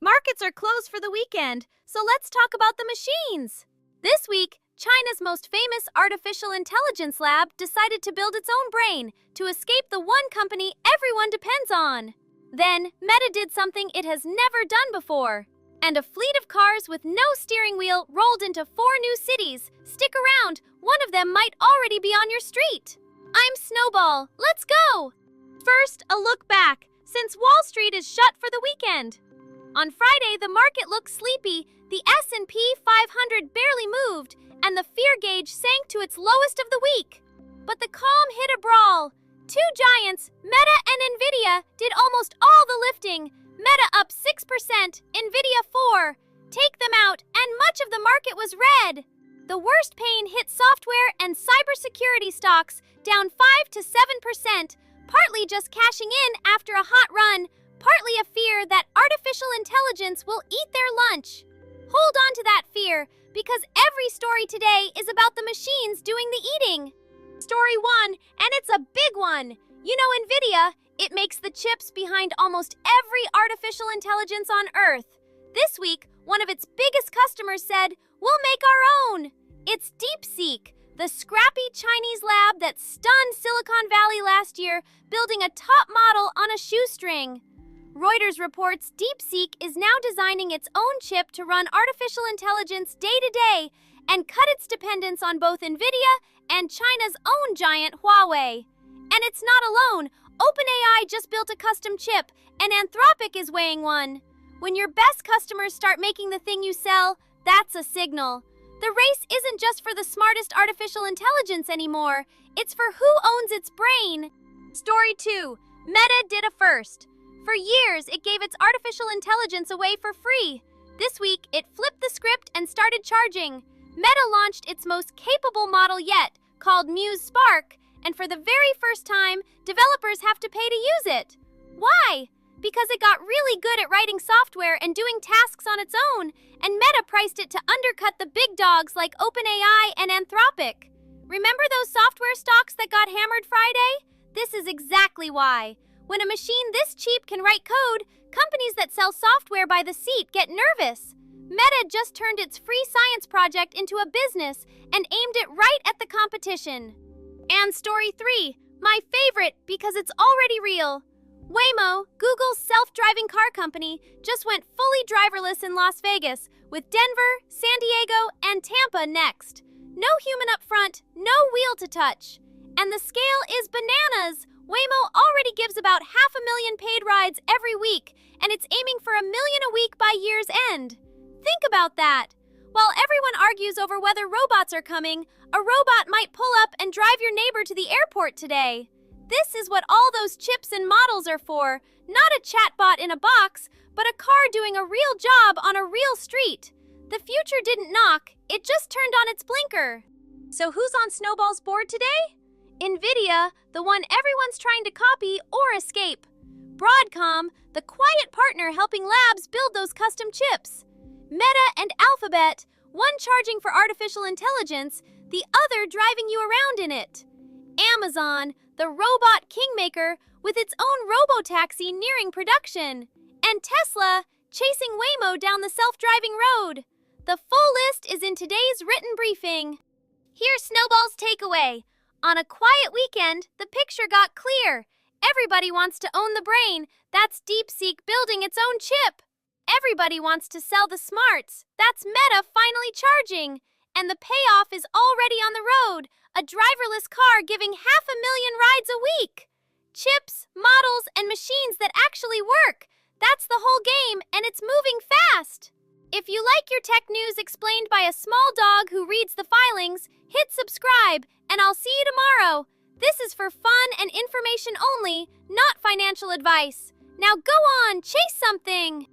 Markets are closed for the weekend, so let's talk about the machines. This week, China's most famous artificial intelligence lab decided to build its own brain to escape the one company everyone depends on. Then, Meta did something it has never done before. And a fleet of cars with no steering wheel rolled into 4 new cities. Stick around, one of them might already be on your street. I'm Snowball, let's go! First, a look back, since Wall Street is shut for the weekend. On Friday, the market looked sleepy, the S&P 500 barely moved, and the fear gauge sank to its lowest of the week. But the calm hit a brawl. 2 giants, Meta and Nvidia, did almost all the lifting. Meta up 6%, Nvidia 4%. Take them out, and much of the market was red. The worst pain hit software and cybersecurity stocks, down 5 to 7%, partly just cashing in after a hot run, partly a fear that artificial intelligence will eat their lunch. Hold on to that fear, because every story today is about the machines doing the eating. Story 1, and it's a big one. You know Nvidia, it makes the chips behind almost every artificial intelligence on Earth. This week, one of its biggest customers said, "We'll make our own." It's DeepSeek, the scrappy Chinese lab that stunned Silicon Valley last year, building a top model on a shoestring. Reuters reports DeepSeek is now designing its own chip to run artificial intelligence day to day and cut its dependence on both Nvidia and China's own giant Huawei. And it's not alone. OpenAI just built a custom chip, and Anthropic is weighing one. When your best customers start making the thing you sell, that's a signal. The race isn't just for the smartest artificial intelligence anymore. It's for who owns its brain. Story 2. Meta did a first. For years, it gave its artificial intelligence away for free. This week, it flipped the script and started charging. Meta launched its most capable model yet, called Muse Spark, and for the very first time, developers have to pay to use it. Why? Because it got really good at writing software and doing tasks on its own, and Meta priced it to undercut the big dogs like OpenAI and Anthropic. Remember those software stocks that got hammered Friday? This is exactly why. When a machine this cheap can write code, companies that sell software by the seat get nervous. Meta just turned its free science project into a business and aimed it right at the competition. And story 3, my favorite because it's already real. Waymo, Google's self-driving car company, just went fully driverless in Las Vegas, with Denver, San Diego, and Tampa next. No human up front, no wheel to touch. And the scale is bananas. Waymo already gives about 500,000 paid rides every week, and it's aiming for 1 million a week by year's end. Think about that. While everyone argues over whether robots are coming, a robot might pull up and drive your neighbor to the airport today. This is what all those chips and models are for. Not a chatbot in a box, but a car doing a real job on a real street. The future didn't knock, it just turned on its blinker. So who's on Snowball's board today? Nvidia, the one everyone's trying to copy or escape. Broadcom, the quiet partner helping labs build those custom chips. Meta and Alphabet, one charging for artificial intelligence, the other driving you around in it. Amazon, the robot kingmaker with its own Robotaxi nearing production. And Tesla, chasing Waymo down the self-driving road. The full list is in today's written briefing. Here's Snowball's takeaway. On a quiet weekend, the picture got clear. Everybody wants to own the brain. That's DeepSeek building its own chip. Everybody wants to sell the smarts. That's Meta finally charging. And the payoff is already on the road. A driverless car giving 500,000 rides a week. Chips, models, and machines that actually work. That's the whole game, and it's moving fast. If you like your tech news explained by a small dog who reads the filings, hit subscribe, and I'll see you tomorrow. This is for fun and information only, not financial advice. Now go on, chase something!